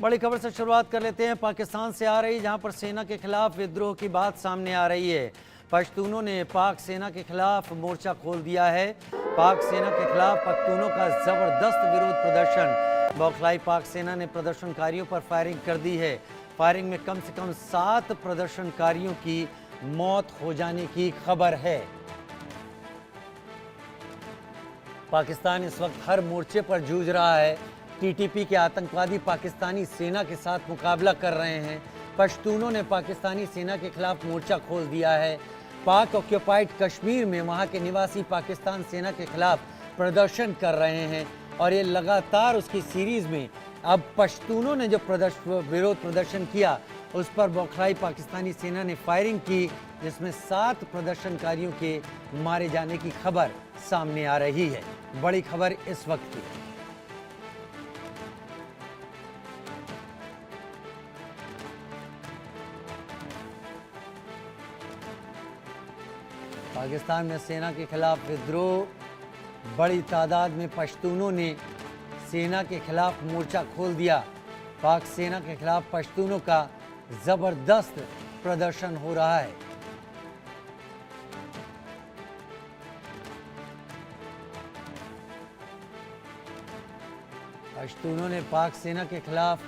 बड़ी खबर से शुरुआत कर लेते हैं। पाकिस्तान से आ रही, जहां पर सेना के खिलाफ विद्रोह की बात सामने आ रही है। पश्तूनों ने पाक सेना के खिलाफ मोर्चा खोल दिया है। पाक सेना के खिलाफ पख्तूनों का जबरदस्त विरोध प्रदर्शन। बौखलाई पाक सेना ने प्रदर्शनकारियों पर फायरिंग कर दी है। फायरिंग में कम से कम 7 प्रदर्शनकारियों की मौत हो जाने की खबर है। पाकिस्तान इस वक्त हर मोर्चे पर जूझ रहा है। टीटीपी के आतंकवादी पाकिस्तानी सेना के साथ मुकाबला कर रहे हैं। पश्तूनों ने पाकिस्तानी सेना के खिलाफ मोर्चा खोल दिया है। पाक ऑक्यूपाइड कश्मीर में वहां के निवासी पाकिस्तान सेना के खिलाफ प्रदर्शन कर रहे हैं और ये लगातार उसकी सीरीज में अब पश्तूनों ने जो विरोध प्रदर्शन किया उस पर बौखलाई पाकिस्तानी सेना ने फायरिंग की, जिसमें 7 प्रदर्शनकारियों के मारे जाने की खबर सामने आ रही है। बड़ी खबर इस वक्त की। पाकिस्तान में सेना के खिलाफ विद्रोह। बड़ी तादाद में पश्तूनों ने सेना के खिलाफ मोर्चा खोल दिया। पाक सेना के खिलाफ पश्तूनों का जबरदस्त प्रदर्शन हो रहा है। पश्तूनों ने पाक सेना के खिलाफ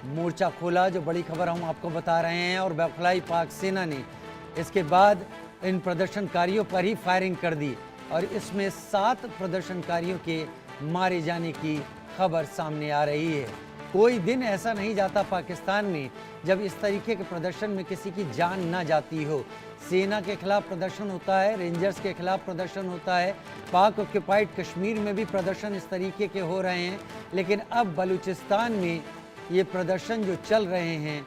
मोर्चा खोला, जो बड़ी खबर हम आपको बता रहे हैं। और बौखलाई पाक सेना ने इसके बाद इन प्रदर्शनकारियों पर ही फायरिंग कर दी और इसमें 7 प्रदर्शनकारियों के मारे जाने की खबर सामने आ रही है। कोई दिन ऐसा नहीं जाता पाकिस्तान में जब इस तरीके के प्रदर्शन में किसी की जान ना जाती हो। सेना के खिलाफ प्रदर्शन होता है, रेंजर्स के खिलाफ प्रदर्शन होता है, पाक ऑक्यूपाइड कश्मीर में भी प्रदर्शन इस तरीके के हो रहे हैं। लेकिन अब बलूचिस्तान में ये प्रदर्शन जो चल रहे हैं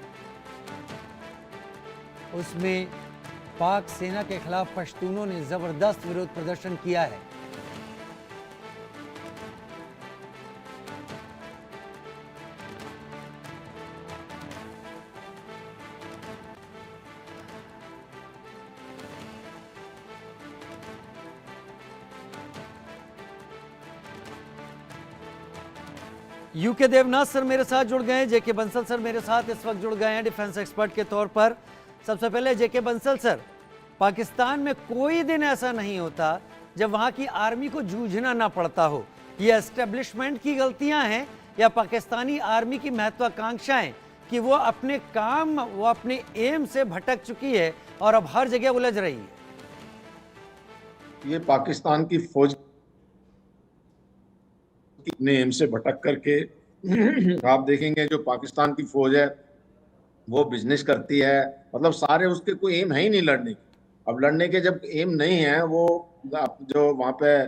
उसमें पाक सेना के खिलाफ पश्तूनों ने जबरदस्त विरोध प्रदर्शन किया है। यूके देवनाथ सर मेरे साथ जुड़ गए हैं, जेके बंसल सर मेरे साथ इस वक्त जुड़ गए हैं डिफेंस एक्सपर्ट के तौर पर। सबसे पहले जेके बंसल सर, पाकिस्तान में कोई दिन ऐसा नहीं होता जब वहां की आर्मी को जूझना ना पड़ता हो। ये एस्टेब्लिशमेंट की गलतियां हैं या पाकिस्तानी आर्मी की महत्वाकांक्षाएं कि वो अपने काम, वो अपने एम से भटक चुकी है और अब हर जगह उलझ रही है? ये पाकिस्तान की फौज अपने एम से भटक करके आप देखेंगे जो पाकिस्तान की फौज है वो बिजनेस करती है। मतलब सारे उसके कोई एम है ही नहीं लड़ने की। अब लड़ने के जब एम नहीं है, वो जो वहाँ पे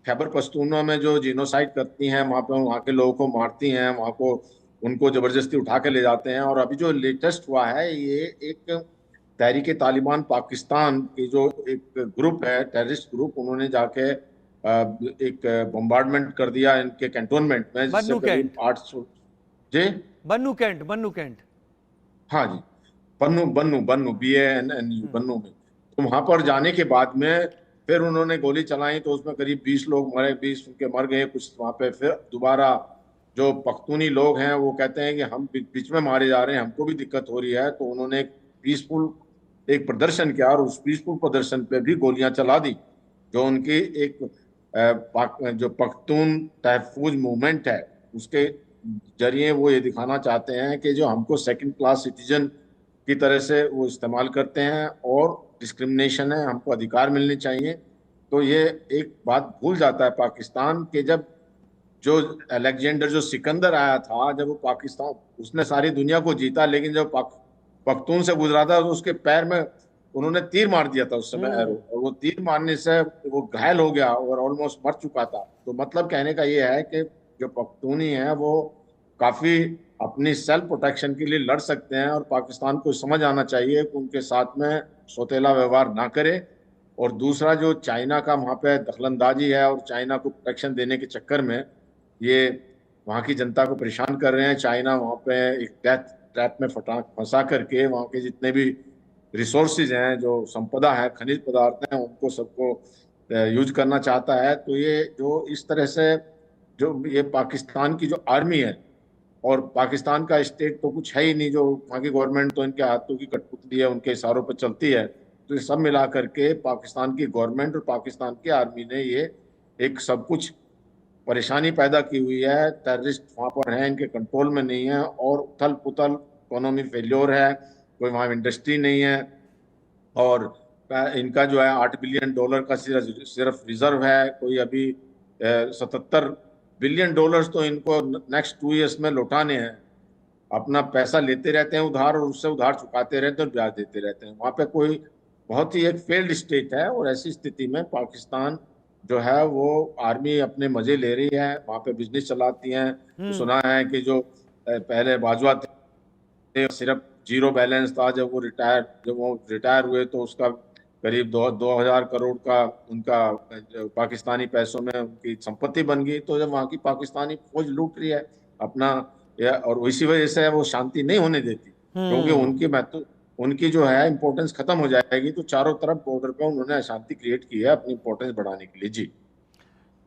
खैबर पख्तूनख्वा में जो जीनोसाइड करती हैं, वहाँ पे वहाँ के लोगों को मारती हैं, वहाँ को उनको जबरदस्ती उठा के ले जाते हैं। और अभी जो लेटेस्ट हुआ है, ये एक तहरीक तालिबान पाकिस्तान की जो एक ग्रुप है, टेररिस्ट ग्रुप, उन्होंने जाके एक बम्बार्डमेंट कर दिया इनके कैंटोनमेंट में, जिससे बन्नू करीब कैंट, 800। जी, बन्नू कैंट। हाँ जी, बन्नू बन्नू बन्नू BANNU बन्नू में। तो वहां पर जाने के बाद में फिर उन्होंने गोली चलाई, तो उसमें करीब 20 लोग मरे, 20 उनके मर गए कुछ वहां पे। फिर दोबारा जो पख्तूनी लोग हैं वो कहते हैं कि हम बीच में मारे जा रहे हैं, हमको भी दिक्कत हो रही है। तो उन्होंने पीसफुल एक प्रदर्शन किया और उस पीसफुल प्रदर्शन पे भी गोलियां चला दी। जो उनकी एक जो पख्तून तहफूज मूवमेंट है, उसके जरिए वो ये दिखाना चाहते हैं कि जो हमको सेकंड क्लास सिटीजन की तरह से वो इस्तेमाल करते हैं और डिस्क्रिमिनेशन है, हमको अधिकार मिलने चाहिए। तो ये एक बात भूल जाता है पाकिस्तान के, जब जो अलेक्जेंडर जो सिकंदर आया था, जब वो पाकिस्तान, उसने सारी दुनिया को जीता, लेकिन जब पख्तून से गुजरा था तो उसके पैर में उन्होंने तीर मार दिया था उस समय एरो, और वो तीर मारने से वो घायल हो गया और ऑलमोस्ट मर चुका था। तो मतलब कहने का ये है कि जो पख्तूनी है वो काफी अपनी सेल्फ प्रोटेक्शन के लिए लड़ सकते हैं, और पाकिस्तान को समझ आना चाहिए कि उनके साथ में सौतेला व्यवहार ना करे। और दूसरा, जो चाइना का वहाँ पे दखलंदाजी है और चाइना को प्रोटेक्शन देने के चक्कर में ये वहाँ की जनता को परेशान कर रहे हैं। चाइना वहाँ पे एक डेथ ट्रैप में फंसा करके वहाँ के जितने भी रिसोर्सेज हैं, जो संपदा है, खनिज पदार्थ हैं, उनको सबको यूज करना चाहता है। तो ये जो इस तरह से जो ये पाकिस्तान की जो आर्मी है और पाकिस्तान का स्टेट तो कुछ है ही नहीं, जो वहाँ की गवर्नमेंट तो इनके हाथों की कठपुतली है, उनके इशारों पर चलती है। तो ये सब मिला करके पाकिस्तान की गवर्नमेंट और पाकिस्तान की आर्मी ने ये एक सब कुछ परेशानी पैदा की हुई है। टेररिस्ट वहाँ पर हैं, इनके कंट्रोल में नहीं है, और उथल पुथल, इकोनॉमी फेल्योर है, कोई वहाँ इंडस्ट्री नहीं है। और इनका जो है $8 बिलियन का सिर्फ सिर्फ रिजर्व है। कोई अभी 77 बिलियन तो इनको नेक्स्ट 2 इयर्स में लौटाने हैं। अपना पैसा लेते रहते हैं उधार, और उससे उधार चुकाते रहते हैं और ब्याज देते रहते हैं। वहाँ पे कोई बहुत ही एक फेल्ड स्टेट है, और ऐसी स्थिति में पाकिस्तान जो है वो आर्मी अपने मजे ले रही है, वहाँ पे बिजनेस चलाती हैं। सुना है कि जो पहले बाजवा थे, सिर्फ जीरो बैलेंस था। जब वो रिटायर हुए तो उसका करीब 2,000 करोड़ का उनका पाकिस्तानी पैसों में उनकी संपत्ति बन गई। तो जब वहाँ की पाकिस्तानी फौज लूट रही है अपना, और इसी वजह से वो शांति नहीं होने देती, क्योंकि उनकी जो है इंपॉर्टेंस खत्म हो जाएगी। तो चारों तरफ बॉर्डर पे उन्होंने अशांति क्रिएट की है अपनी इंपॉर्टेंस बढ़ाने के लिए। जी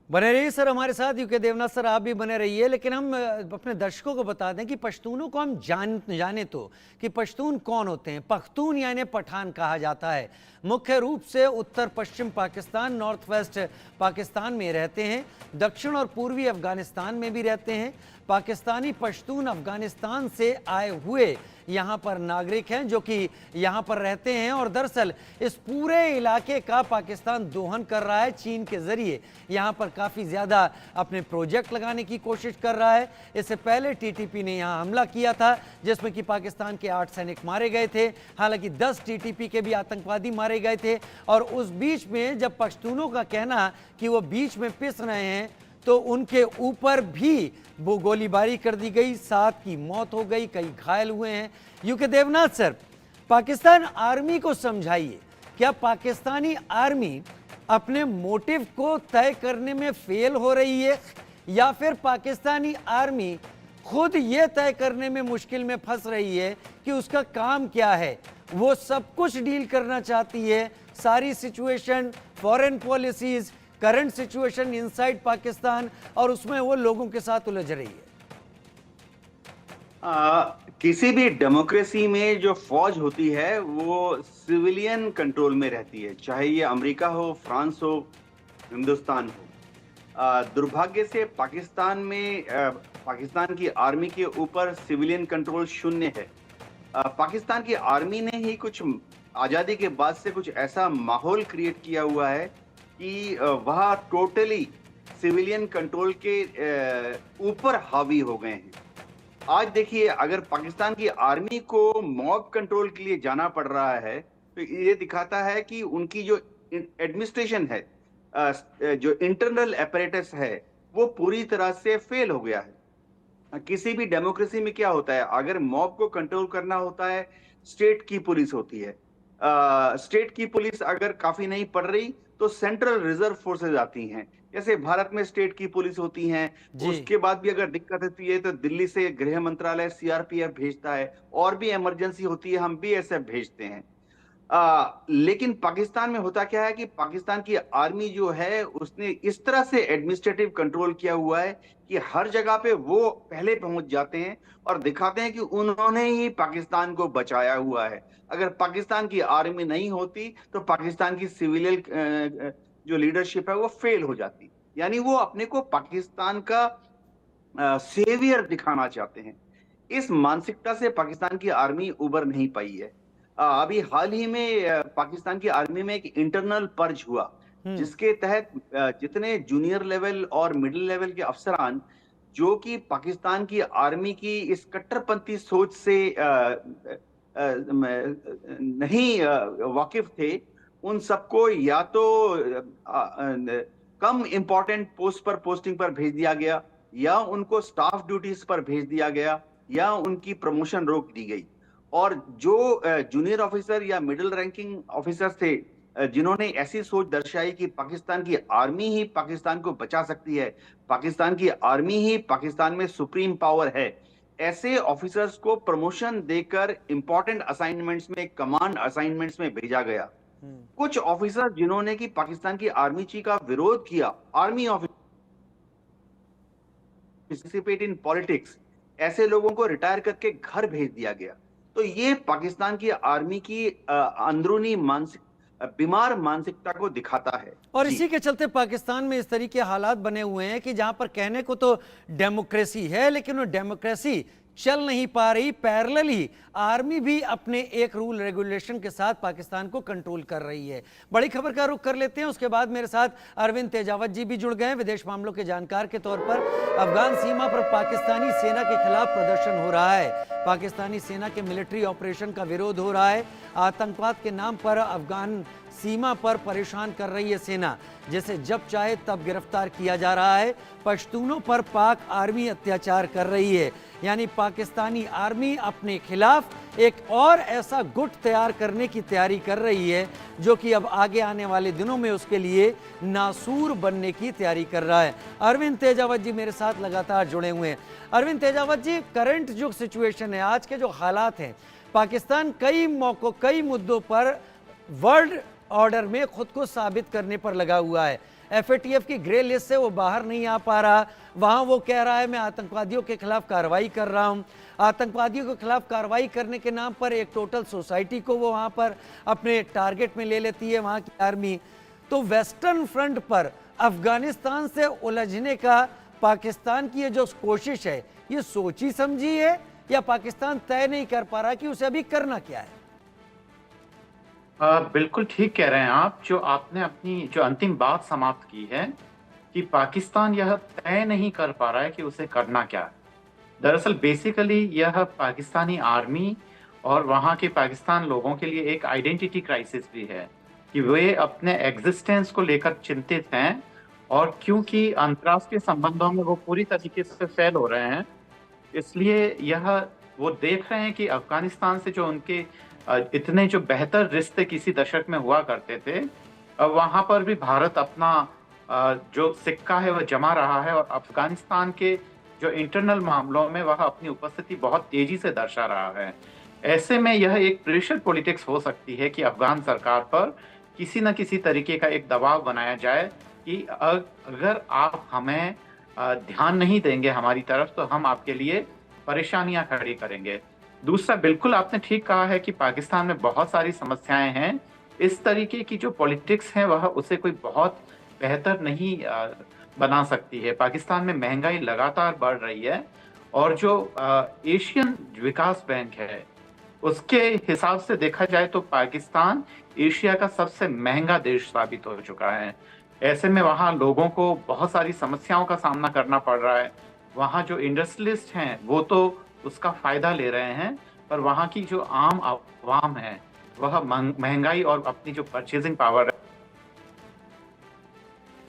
बने रहिए सर हमारे साथ, यूके देवनाथ सर आप भी बने रहिए। लेकिन हम अपने दर्शकों को बता दें कि पश्तूनों को हम जाने तो कि पश्तून कौन होते हैं। पख्तून यानी पठान कहा जाता है। मुख्य रूप से उत्तर पश्चिम पाकिस्तान, नॉर्थ वेस्ट पाकिस्तान में रहते हैं। दक्षिण और पूर्वी अफगानिस्तान में भी रहते हैं। पाकिस्तानी पश्तून अफगानिस्तान से आए हुए यहाँ पर नागरिक हैं जो कि यहाँ पर रहते हैं, और दरअसल इस पूरे इलाके का पाकिस्तान दोहन कर रहा है चीन के जरिए। यहाँ पर काफ़ी ज़्यादा अपने प्रोजेक्ट लगाने की कोशिश कर रहा है। इससे पहले टीटीपी ने यहाँ हमला किया था जिसमें कि पाकिस्तान के 8 सैनिक मारे गए थे। हालांकि 10 टीटीपी के भी आतंकवादी मारे गए थे। और उस बीच में जब पश्तूनों का कहना कि वो बीच में पिस रहे हैं, तो उनके ऊपर भी वो गोलीबारी कर दी गई, 7 की मौत हो गई, कई घायल हुए हैं। UK Devnath sir, Pakistan army को समझाइए, क्या पाकिस्तानी आर्मी अपने मोटिव को तय करने में फेल हो रही है, या फिर पाकिस्तानी आर्मी खुद ये तय करने में मुश्किल में फंस रही है कि उसका काम क्या है? वो सब कुछ डील करना चाहती है, सारी situation, foreign policies, current situation inside Pakistan, और उसमें वो लोगों के साथ उलझ रही है। किसी भी डेमोक्रेसी में जो फौज होती है वो सिविलियन कंट्रोल में रहती है, चाहे ये अमेरिका हो, फ्रांस हो, हिंदुस्तान हो। दुर्भाग्य से पाकिस्तान में पाकिस्तान की आर्मी के ऊपर सिविलियन कंट्रोल शून्य है। पाकिस्तान की आर्मी ने ही कुछ आज़ादी के बाद से कुछ ऐसा माहौल क्रिएट किया हुआ है कि वह टोटली सिविलियन कंट्रोल के ऊपर हावी हो गए हैं। आज देखिए, अगर पाकिस्तान की आर्मी को मॉब कंट्रोल के लिए जाना पड़ रहा है तो ये दिखाता है कि उनकी जो एडमिनिस्ट्रेशन है, जो इंटरनल अपैरेटस है, वो पूरी तरह से फेल हो गया है। किसी भी डेमोक्रेसी में क्या होता है, अगर मॉब को कंट्रोल करना होता है, स्टेट की पुलिस होती है। स्टेट की पुलिस अगर काफी नहीं पड़ रही तो सेंट्रल रिजर्व फोर्सेज आती हैं। जैसे भारत में स्टेट की पुलिस होती हैं, उसके बाद भी अगर दिक्कत होती है तो दिल्ली से गृह मंत्रालय सीआरपीएफ भेजता है, और भी इमरजेंसी होती है हम बीएसएफ भेजते हैं। लेकिन पाकिस्तान में होता क्या है कि पाकिस्तान की आर्मी जो है उसने इस तरह से एडमिनिस्ट्रेटिव कंट्रोल किया हुआ है कि हर जगह पे वो पहले पहुंच जाते हैं और दिखाते हैं कि उन्होंने ही पाकिस्तान को बचाया हुआ है। अगर पाकिस्तान की आर्मी नहीं होती तो पाकिस्तान की सिविलियन जो लीडरशिप है वो फेल हो जाती, यानी वो अपने को पाकिस्तान का सेवियर दिखाना चाहते हैं। इस मानसिकता से पाकिस्तान की आर्मी उबर नहीं पाई है। अभी हाल ही में पाकिस्तान की आर्मी में एक इंटरनल पर्ज हुआ जिसके तहत जितने जूनियर लेवल और मिडिल लेवल के अफसरान जो कि पाकिस्तान की आर्मी की इस कट्टरपंथी सोच से नहीं वाकिफ थे, उन सबको या तो कम इंपॉर्टेंट पोस्ट पर पोस्टिंग पर भेज दिया गया, या उनको स्टाफ ड्यूटीज पर भेज दिया गया, या उनकी प्रमोशन रोक दी गई। और जो जूनियर ऑफिसर या मिडिल रैंकिंग ऑफिसर थे जिन्होंने ऐसी सोच दर्शाई कि पाकिस्तान की आर्मी ही पाकिस्तान को बचा सकती है, पाकिस्तान की आर्मी ही पाकिस्तान में सुप्रीम पावर है, ऐसे ऑफिसर्स को प्रमोशन देकर इंपॉर्टेंट असाइनमेंट्स में, कमांड असाइनमेंट्स में भेजा गया। कुछ ऑफिसर जिन्होंने कि पाकिस्तान की आर्मी चीफ का विरोध किया, army officer participate in politics, ऐसे लोगों को रिटायर करके घर भेज दिया गया। तो ये पाकिस्तान की आर्मी की अंदरूनी बीमार मानसिकता को दिखाता है। और जी। इसी के चलते पाकिस्तान में इस तरीके हालात बने हुए हैं कि जहां पर कहने को तो डेमोक्रेसी है, लेकिन वो डेमोक्रेसी चल नहीं पा रही। पैरेलली आर्मी भी अपने एक रूल रेगुलेशन के साथ पाकिस्तान को कंट्रोल कर रही है। बड़ी खबर का रुख कर लेते हैं, उसके बाद मेरे साथ अरविंद तेजावत जी भी जुड़ गए हैं, विदेश मामलों के जानकार के तौर पर। अफगान सीमा पर पाकिस्तानी सेना के खिलाफ प्रदर्शन हो रहा है। पाकिस्तानी सेना के मिलिट्री ऑपरेशन का विरोध हो रहा है। आतंकवाद के नाम पर अफगान सीमा पर परेशान कर रही है सेना, जिसे जब चाहे तब गिरफ्तार किया जा रहा है। पश्तूनों पर पाक आर्मी अत्याचार कर रही है, यानी पाकिस्तानी आर्मी अपने खिलाफ एक और ऐसा गुट तैयार करने की तैयारी कर रही है जो कि अब आगे आने वाले दिनों में उसके लिए नासूर बनने की तैयारी कर रहा है। अरविंद तेजावत जी मेरे साथ लगातार जुड़े हुए हैं। अरविंद तेजावत जी, करंट जो सिचुएशन है, आज के जो हालात हैं, पाकिस्तान कई मौकों कई मुद्दों पर वर्ल्ड ऑर्डर में खुद को साबित करने पर लगा हुआ है। एफएटीएफ की ग्रे लिस्ट से वो बाहर नहीं आ पा रहा। वहां वो कह रहा है मैं आतंकवादियों के खिलाफ कार्रवाई कर रहा हूं। आतंकवादियों के खिलाफ कार्रवाई करने के नाम पर एक टोटल सोसाइटी को वो वहां पर अपने टारगेट में ले लेती है वहां की आर्मी। तो वेस्टर्न फ्रंट पर अफगानिस्तान से उलझने का पाकिस्तान की ये जो कोशिश है, ये सोची समझी है या पाकिस्तान तय नहीं कर पा रहा कि उसे अभी करना क्या है? बिल्कुल ठीक कह रहे हैं आप। जो आपने अपनी जो अंतिम बात समाप्त की है कि पाकिस्तान यह तय नहीं कर पा रहा है कि उसे करना क्या है। दरअसल बेसिकली यह पाकिस्तानी आर्मी और वहाँ के पाकिस्तान लोगों के लिए एक आइडेंटिटी क्राइसिस भी है कि वे अपने एग्जिस्टेंस को लेकर चिंतित हैं, और क्योंकि अंतर्राष्ट्रीय संबंधों में वो पूरी तरीके से फेल हो रहे हैं, इसलिए यह वो देख रहे हैं कि अफगानिस्तान से जो उनके इतने जो बेहतर रिश्ते किसी दशक में हुआ करते थे, अब वहाँ पर भी भारत अपना जो सिक्का है वह जमा रहा है, और अफगानिस्तान के जो इंटरनल मामलों में वह अपनी उपस्थिति बहुत तेजी से दर्शा रहा है। ऐसे में यह एक प्रेशर पॉलिटिक्स हो सकती है कि अफगान सरकार पर किसी न किसी तरीके का एक दबाव बनाया जाए कि अगर आप हमें ध्यान नहीं देंगे हमारी तरफ, तो हम आपके लिए परेशानियां खड़ी करेंगे। दूसरा, बिल्कुल आपने ठीक कहा है कि पाकिस्तान में बहुत सारी समस्याएं हैं। इस तरीके की जो पॉलिटिक्स है वह उसे कोई बहुत बेहतर नहीं बना सकती है। पाकिस्तान में महंगाई लगातार बढ़ रही है, और जो एशियन विकास बैंक है उसके हिसाब से देखा जाए तो पाकिस्तान एशिया का सबसे महंगा देश साबित हो चुका है। ऐसे में वहाँ लोगों को बहुत सारी समस्याओं का सामना करना पड़ रहा है। वहाँ जो इंडस्ट्रियलिस्ट हैं वो तो उसका फायदा ले रहे हैं, पर वहाँ की जो आम आवाम है वह महंगाई और अपनी जो परचेजिंग पावर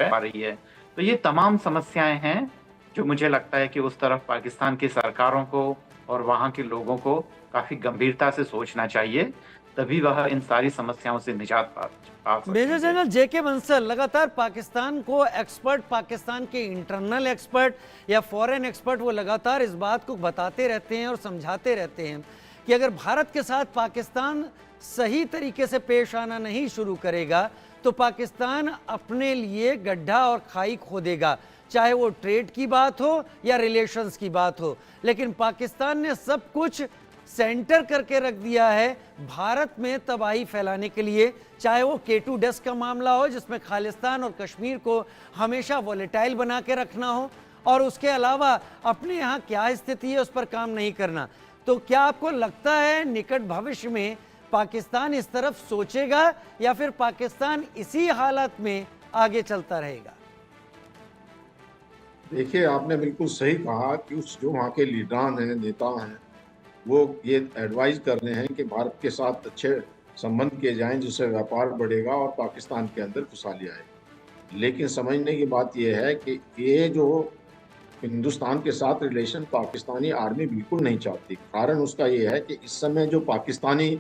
आ रही है। तो ये तमाम समस्याएं हैं जो मुझे लगता है कि उस तरफ पाकिस्तान की सरकारों को और वहाँ के लोगों को काफी गंभीरता से सोचना चाहिए, तभी वह इन सारी समस्याओं से निजात पा सकते मेजर हैं। जनरल जेके बंसल लगातार पाकिस्तान को एक्सपर्ट, पाकिस्तान के इंटरनल एक्सपर्ट या फॉरेन एक्सपर्ट, वो लगातार इस बात को बताते रहते हैं और समझाते रहते हैं कि अगर भारत के साथ पाकिस्तान सही तरीके से पेश आना नहीं शुरू करेगा तो पाकिस्तान अपने लिए गड्ढा और खाई खोदेगा, चाहे वो ट्रेड की बात हो या रिलेशंस की बात हो। लेकिन पाकिस्तान ने सब कुछ सेंटर करके रख दिया है भारत में तबाही फैलाने के लिए, चाहे वो K2 डेस्क का मामला हो जिसमें खालिस्तान और कश्मीर को हमेशा वॉलेटाइल बना के रखना हो, और उसके अलावा अपने यहाँ क्या स्थिति है उस पर काम नहीं करना। तो क्या आपको लगता है निकट भविष्य में पाकिस्तान इस तरफ सोचेगा या फिर पाकिस्तान इसी हालत में आगे चलता रहेगा? देखिए, आपने बिल्कुल सही कहा कि उस जो वहाँ के लीडरान हैं, नेता हैं, वो ये एडवाइज कर रहे हैं कि भारत के साथ अच्छे संबंध किए जाएं जिससे व्यापार बढ़ेगा और पाकिस्तान के अंदर खुशहाली आए। लेकिन समझने की बात यह है कि ये जो हिंदुस्तान के साथ रिलेशन पाकिस्तानी आर्मी बिल्कुल नहीं चाहती। कारण उसका ये है कि इस समय जो पाकिस्तानी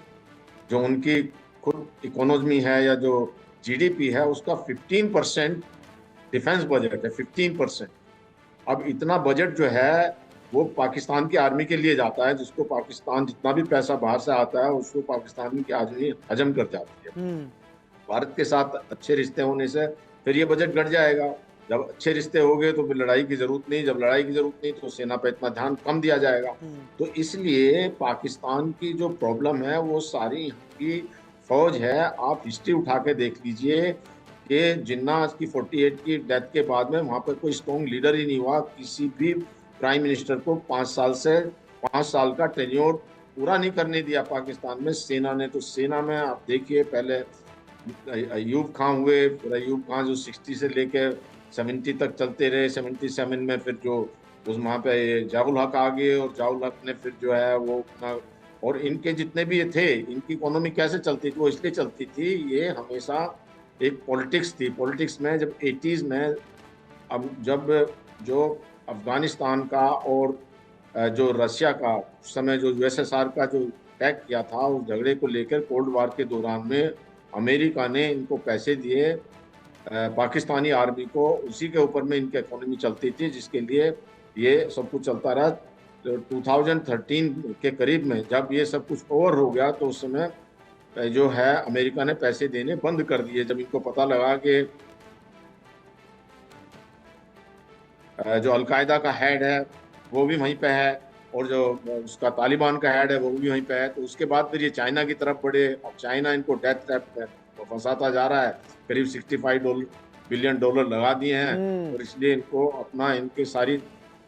जो उनकी खुद इकोनॉमी है या जो जीडीपी है उसका 15% डिफेंस बजट है, 15%। अब इतना बजट जो है वो पाकिस्तान की आर्मी के लिए जाता है, जिसको पाकिस्तान जितना भी पैसा बाहर से आता है उसको पाकिस्तान की आर्मी हजम कर जाती है। भारत के साथ अच्छे रिश्ते होने से फिर ये बजट घट जाएगा, जब अच्छे रिश्ते हो गए तो फिर लड़ाई की जरूरत नहीं, जब लड़ाई की जरूरत नहीं तो सेना पे इतना ध्यान कम दिया जाएगा। तो इसलिए पाकिस्तान की जो प्रॉब्लम है वो सारी यहाँ की फौज है। आप हिस्ट्री उठा के देख लीजिए कि जिन्ना की 48 की डेथ के बाद में वहां पर कोई स्ट्रॉन्ग लीडर ही नहीं हुआ। किसी भी प्राइम मिनिस्टर को 5 साल का टेन्योर पूरा नहीं करने दिया पाकिस्तान में सेना ने। तो सेना में आप देखिए, पहले अयूब खान हुए, फिर अयूब खान जो 60 से लेके 70 तक चलते रहे। 77 में फिर जो उस वहाँ पे जाउल हक आ गए, और जाउल हक ने फिर जो है वो अपना, और इनके जितने भी ये थे, इनकी इकोनॉमी कैसे चलती थी, वो इसलिए चलती थी, ये हमेशा एक पॉलिटिक्स थी। पॉलिटिक्स में जब 80s में, अब जब जो अफगानिस्तान का और जो रशिया का उस समय जो यूएसएसआर का जो अटैक किया था, उस झगड़े को लेकर कोल्ड वार के दौरान में अमेरिका ने इनको पैसे दिए पाकिस्तानी आर्मी को, उसी के ऊपर में इनकी इकोनॉमी चलती थी, जिसके लिए ये सब कुछ चलता रहा। 2013 के करीब में जब ये सब कुछ ओवर हो गया तो उस समय जो है अमेरिका ने पैसे देने बंद कर दिए। जब इनको पता लगा कि जो अलकायदा का हेड है वो भी वहीं पे है, और जो उसका तालिबान का हेड है वो भी वहीं पे है, तो उसके बाद फिर ये चाइना की तरफ बढ़े। अब चाइना इनको डेथ ट्रैप में फंसाता जा रहा है। करीब $65 बिलियन लगा दिए हैं, और इसलिए इनको अपना, इनके सारी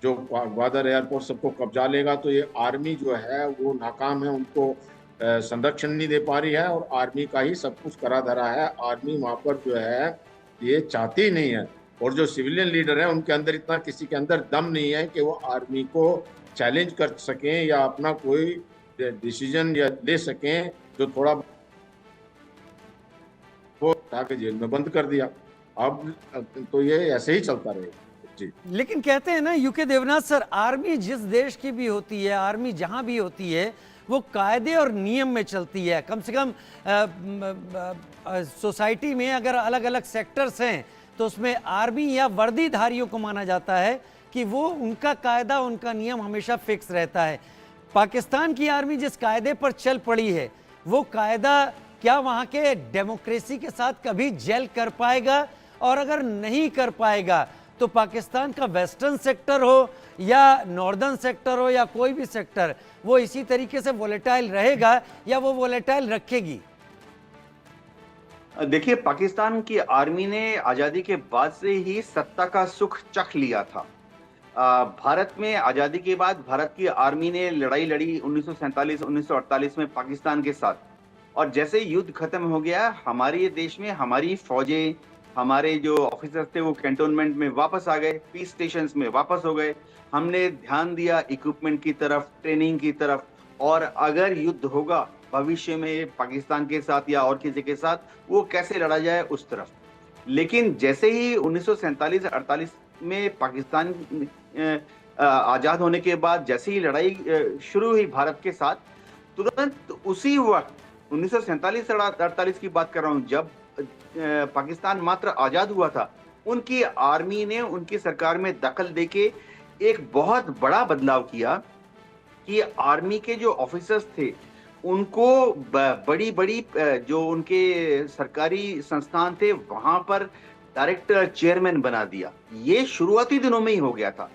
जो ग्वादर एयरपोर्ट सबको कब्जा लेगा। तो ये आर्मी जो है वो नाकाम है, उनको संरक्षण नहीं दे पा रही है, और आर्मी का ही सब कुछ करा धरा है। आर्मी वहाँ पर जो है ये चाहती नहीं है, और जो सिविलियन लीडर हैं उनके अंदर इतना किसी के अंदर दम नहीं है कि वो आर्मी को चैलेंज कर सकें या अपना कोई डिसीजन या ले सकें। जो थोड़ा वो ताकि जेल में बंद कर दिया। अब तो ये ऐसे ही चलता रहेगा जी। लेकिन कहते हैं ना यूके देवनाथ सर, आर्मी जिस देश की भी होती है, आर्मी जहां भी होती है, वो कायदे और नियम में चलती है। कम से कम सोसाइटी में अगर अलग अलग सेक्टर्स हैं तो उसमें आर्मी या वर्दीधारियों को माना जाता है कि वो उनका कायदा, उनका नियम हमेशा फिक्स रहता है। पाकिस्तान की आर्मी जिस कायदे पर चल पड़ी है, वो कायदा क्या वहाँ के डेमोक्रेसी के साथ कभी जेल कर पाएगा? और अगर नहीं कर पाएगा तो पाकिस्तान का वेस्टर्न सेक्टर हो या नॉर्दर्न सेक्टर हो या कोई भी सेक्टर, वो इसी तरीके से वोलेटाइल रहेगा या वो वोलेटाइल रखेगी? देखिए, पाकिस्तान की आर्मी ने आजादी के बाद से ही सत्ता का सुख चख लिया था। भारत में आजादी के बाद भारत की आर्मी ने लड़ाई लड़ी 1947-1948 में पाकिस्तान के साथ, और जैसे युद्ध खत्म हो गया, हमारे देश में हमारी फौजें, हमारे जो ऑफिसर्स थे वो कैंटोनमेंट में वापस आ गए, पीस स्टेशंस में वापस हो गए। हमने ध्यान दिया इक्विपमेंट की तरफ, ट्रेनिंग की तरफ, और अगर युद्ध होगा भविष्य में पाकिस्तान के साथ या और किसी के साथ, वो कैसे लड़ा जाए उस तरफ। लेकिन जैसे ही 1947-48 में पाकिस्तान आजाद होने के बाद जैसे ही लड़ाई शुरू हुई भारत के साथ, तुरंत उसी वक्त 1947-48 की बात कर रहा हूं, जब पाकिस्तान मात्र आजाद हुआ था, उनकी आर्मी ने उनकी सरकार में दखल देके एक बहुत बड़ा बदलाव किया कि आर्मी के जो ऑफिसर्स थे उनको बड़ी बड़ी जो उनके सरकारी संस्थान थे वहां पर डायरेक्टर, चेयरमैन बना दिया। ये शुरुआती दिनों में ही हो गया था,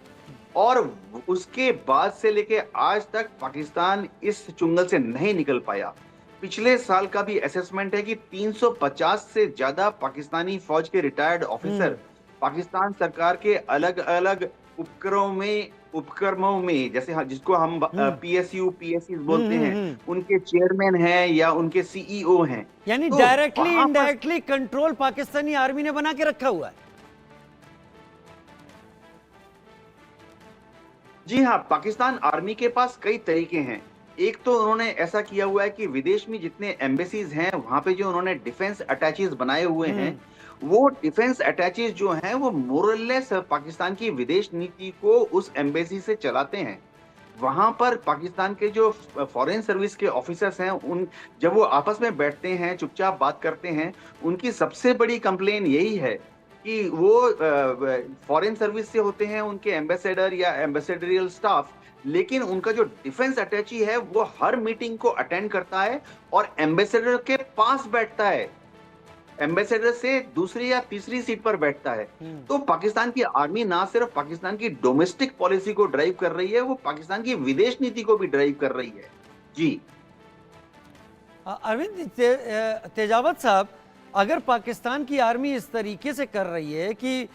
और उसके बाद से लेके आज तक पाकिस्तान इस चुंगल से नहीं निकल पाया। पिछले साल का भी असेसमेंट है कि 350 से ज्यादा पाकिस्तानी फौज के रिटायर्ड ऑफिसर पाकिस्तान सरकार के अलग अलग उपक्रमों में जैसे जिसको हम PSU, PSCs बोलते हैं, उनके चेयरमैन हैं या उनके CEO हैं। यानी तो directly indirectly control Pakistani army ने बना के रखा हुआ है। जी हाँ, पाकिस्तान आर्मी के पास कई तरीके हैं। एक तो उन्होंने ऐसा किया हुआ है कि विदेश में जितने एम्बेसीज हैं वहां पे जो उन्होंने डिफेंस अटैचेस बनाए हुए हैं, वो डिफेंस अटैचेस जो हैं वो मोरलेस पाकिस्तान की विदेश नीति को उस एम्बेसी से चलाते हैं। वहां पर पाकिस्तान के जो फॉरेन सर्विस के ऑफिसर्स हैं, उन जब वो आपस में बैठते हैं, चुपचाप बात करते हैं, उनकी सबसे बड़ी कंप्लेन यही है कि वो फॉरेन सर्विस से होते हैं उनके एम्बेसडर या एम्बेसडरियल स्टाफ, लेकिन उनका जो डिफेंस अटैची है वो हर मीटिंग को अटेंड करता है और एम्बेसडर के पास बैठता है। एम्बेसडर से दूसरी या तीसरी सीट पर बैठता है। तो पाकिस्तान की आर्मी ना सिर्फ पाकिस्तान की डोमेस्टिक पॉलिसी को ड्राइव कर रही है, वो पाकिस्तान की विदेश नीति को भी ड्राइव कर रही है। जी अरविंद तेजावत साहब, अगर पाकिस्तान की आर्मी इस तरीके से कर रही है कि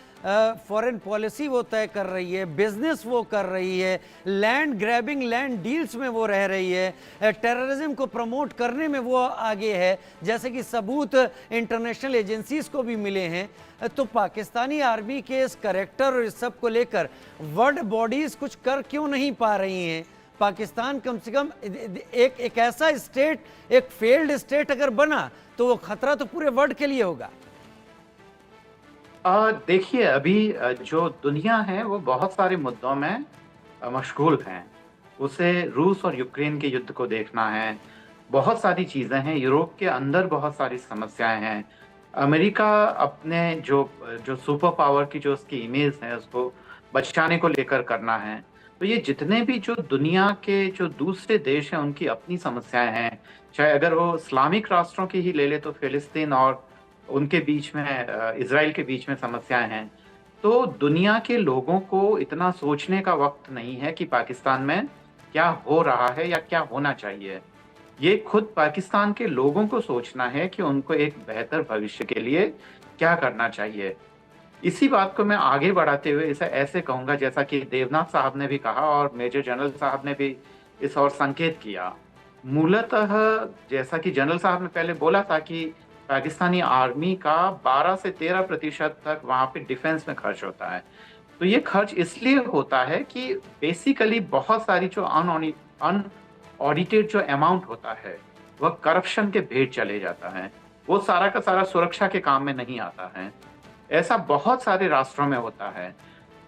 फॉरेन पॉलिसी वो तय कर रही है, बिजनेस वो कर रही है, लैंड ग्रैबिंग, लैंड डील्स में वो रह रही है, टेररिज्म को प्रमोट करने में वो आगे है, जैसे कि सबूत इंटरनेशनल एजेंसीज को भी मिले हैं, तो पाकिस्तानी आर्मी के इस करेक्टर और इस सब को लेकर वर्ल्ड बॉडीज कुछ कर क्यों नहीं पा रही हैं? पाकिस्तान कम से कम एक ऐसा स्टेट, एक फेल्ड स्टेट अगर बना तो वो खतरा तो पूरे वर्ल्ड के लिए होगा। देखिए, अभी जो दुनिया है वो बहुत सारे मुद्दों में मशगूल है। उसे रूस और यूक्रेन के युद्ध को देखना है, बहुत सारी चीज़ें हैं, यूरोप के अंदर बहुत सारी समस्याएं हैं। अमेरिका अपने जो सुपर पावर की जो उसकी इमेज है उसको बचाने को लेकर करना है। तो ये जितने भी जो दुनिया के जो दूसरे देश हैं उनकी अपनी समस्याएं हैं, चाहे अगर वो इस्लामिक राष्ट्रों की ही ले ले तो फिलिस्तीन और उनके बीच में इजराइल के बीच में समस्याएं हैं। तो दुनिया के लोगों को इतना सोचने का वक्त नहीं है कि पाकिस्तान में क्या हो रहा है या क्या होना चाहिए। ये खुद पाकिस्तान के लोगों को सोचना है कि उनको एक बेहतर भविष्य के लिए क्या करना चाहिए। इसी बात को मैं आगे बढ़ाते हुए इसे ऐसे कहूंगा, जैसा कि देवनाथ साहब ने भी कहा और मेजर जनरल साहब ने भी इस और संकेत किया। मूलतः जैसा कि जनरल साहब ने पहले बोला था कि पाकिस्तानी आर्मी का 12 से 13% तक वहाँ पे डिफेंस में खर्च होता है। तो ये खर्च इसलिए होता है कि बेसिकली बहुत सारी जो अनऑडिटेड जो अमाउंट होता है वह करप्शन के भेंट चले जाता है, वो सारा का सारा सुरक्षा के काम में नहीं आता है। ऐसा बहुत सारे राष्ट्रों में होता है।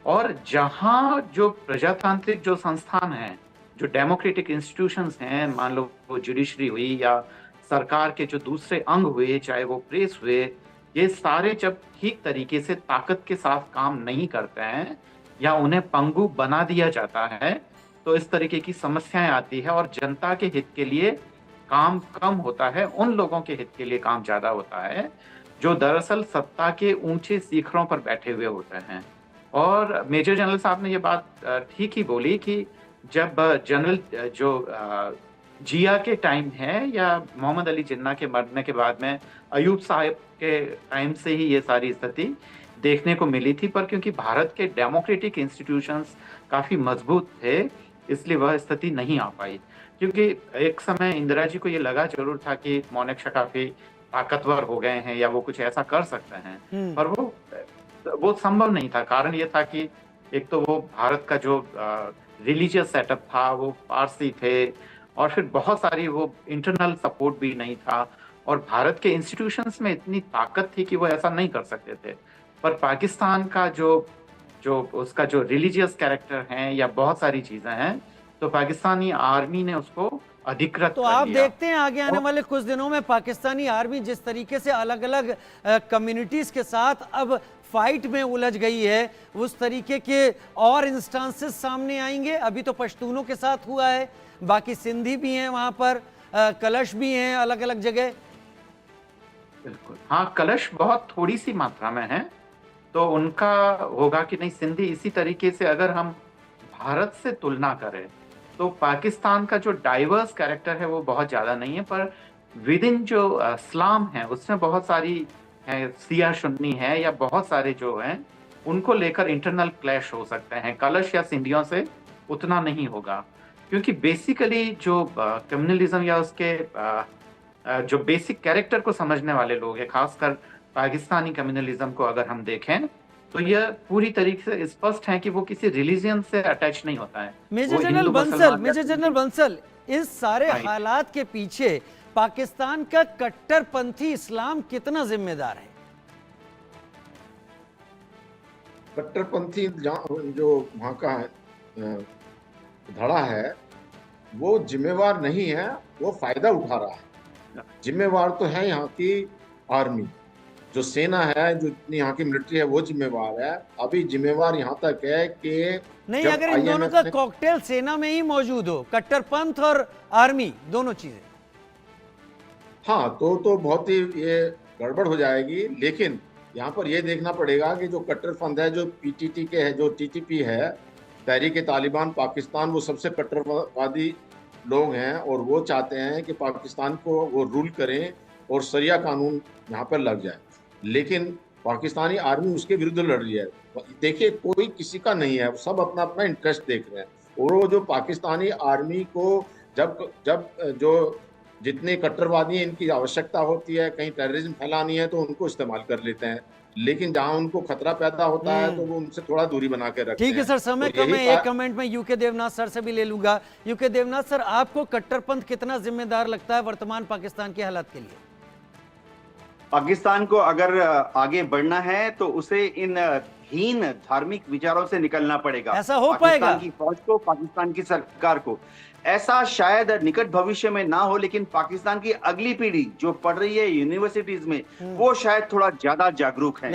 और जहाँ जो प्रजातांत्रिक जो संस्थान हैं, जो डेमोक्रेटिक इंस्टीट्यूशंस हैं, मान लो वो जुडिशरी हुई या सरकार के जो दूसरे अंग हुए, चाहे वो प्रेस हुए, ये सारे जब ठीक तरीके से ताकत के साथ काम नहीं करते हैं या उन्हें पंगु बना दिया जाता है, तो इस तरीके की समस्याएं आती है और जनता के हित के लिए काम कम होता है, उन लोगों के हित के लिए काम ज्यादा होता है जो दरअसल सत्ता के ऊंचे शिखरों पर बैठे हुए होते हैं। और मेजर जनरल साहब ने ये बात ठीक ही बोली कि जब जनरल जो जिया के टाइम है या मोहम्मद अली जिन्ना के मरने के बाद में अयूब साहब के टाइम से ही ये सारी स्थिति देखने को मिली थी, पर क्योंकि भारत के डेमोक्रेटिक इंस्टीट्यूशंस काफी मजबूत थे इसलिए वह स्थिति नहीं आ पाई। क्योंकि एक समय इंदिरा जी को ये लगा जरूर था कि मोनेक शाह काफी ताकतवर हो गए हैं या वो कुछ ऐसा कर सकते हैं, पर वो संभव नहीं था। कारण ये था कि एक तो वो भारत का जो रिलीजियस सेटअप था वो पारसी थे और फिर बहुत सारी वो इंटरनल सपोर्ट भी नहीं था और भारत के इंस्टीट्यूशंस में इतनी ताकत थी कि वो ऐसा नहीं कर सकते थे। पर पाकिस्तान का जो उसका जो रिलीजियस कैरेक्टर है या बहुत सारी चीजें हैं, तो पाकिस्तानी आर्मी ने उसको अधिकृत तो आप देखते हैं आगे आने वाले कुछ दिनों में पाकिस्तानी आर्मी जिस तरीके से अलग अलग कम्युनिटीज के साथ अब फाइट में उलझ गई है, उस तरीके के और इंस्टांसेस सामने आएंगे। अभी तो पश्तूनों के साथ हुआ है, बाकी सिंधी भी हैं वहां पर, कलश भी हैं अलग अलग जगह। बिल्कुल, हाँ, कलश बहुत थोड़ी सी मात्रा में है, तो उनका होगा कि नहीं। सिंधी इसी तरीके से अगर हम भारत से तुलना करें तो पाकिस्तान का जो डाइवर्स कैरेक्टर है वो बहुत ज्यादा नहीं है, पर विद इन जो इस्लाम है उसमें बहुत सारी है, सिया सुन्नी है या बहुत सारे जो हैं उनको लेकर इंटरनल क्लैश हो सकते हैं। कलश या सिंधियों से उतना नहीं होगा, क्योंकि बेसिकली जो कम्युनलिज्म या उसके जो बेसिक कैरेक्टर को समझने वाले लोग हैं, खासकर पाकिस्तानी कम्युनलिज्म को अगर हम देखें तो यह पूरी तरीके से स्पष्ट है कि वो किसी रिलीजन से अटैच नहीं होता है। मेजर जनरल बंसल, इस सारे हालात के पीछे पाकिस्तान का कट्टरपंथी इस्लाम कितना जिम्मेदार है? कट्टरपंथी जो वहाँ का धड़ा है वो जिम्मेवार नहीं है, वो फायदा उठा रहा है। जिम्मेवार तो है यहाँ की आर्मी, जो सेना है, जो इतनी यहाँ की मिलिट्री है वो जिम्मेवार है। अभी जिम्मेवार यहाँ तक है कि नहीं, अगर इन दोनों का कॉकटेल सेना में ही मौजूद हो, कट्टरपंथ और आर्मी दोनों चीजें, हाँ, तो बहुत ही ये गड़बड़ हो जाएगी। लेकिन यहाँ पर यह देखना पड़ेगा कि जो कट्टरपंथ है, जो पीटीटी के है, जो टीटीपी है, तहरीक तालिबान पाकिस्तान, वो सबसे कट्टरवादी लोग हैं और वो चाहते हैं कि पाकिस्तान को वो रूल करें और शरिया कानून यहाँ पर लग जाए। लेकिन पाकिस्तानी आर्मी उसके विरुद्ध लड़ रही है। देखिए, कोई किसी का नहीं है, सब अपना अपना इंटरेस्ट देख रहे हैं। और वो जो पाकिस्तानी आर्मी को जब जब जो जितने कट्टरवादी हैं, इनकी आवश्यकता होती है, कहीं टेररिज्म फैलानी है, तो उनको इस्तेमाल कर लेते हैं। लेकिन जहां उनको खतरा पैदा होता है तो वो उनसे थोड़ा दूरी बना के रखते हैं। ठीक है सर, समय तो कम है, यही एक कमेंट में यूके देवनाथ सर से भी ले लूंगा। यूके देवनाथ सर, आपको कट्टरपंथ कितना जिम्मेदार लगता है वर्तमान पाकिस्तान के हालात के लिए? पाकिस्तान को अगर आगे बढ़ना है तो उसे इन हीन धार्मिक विचारों से निकलना पड़ेगा। ऐसा हो पाएगा? पाकिस्तान की फौज को, पाकिस्तान की सरकार को। ऐसा शायद निकट भविष्य में ना हो, लेकिन पाकिस्तान की अगली पीढ़ी जो पढ़ रही है यूनिवर्सिटीज में, वो शायद थोड़ा ज्यादा जागरूक है।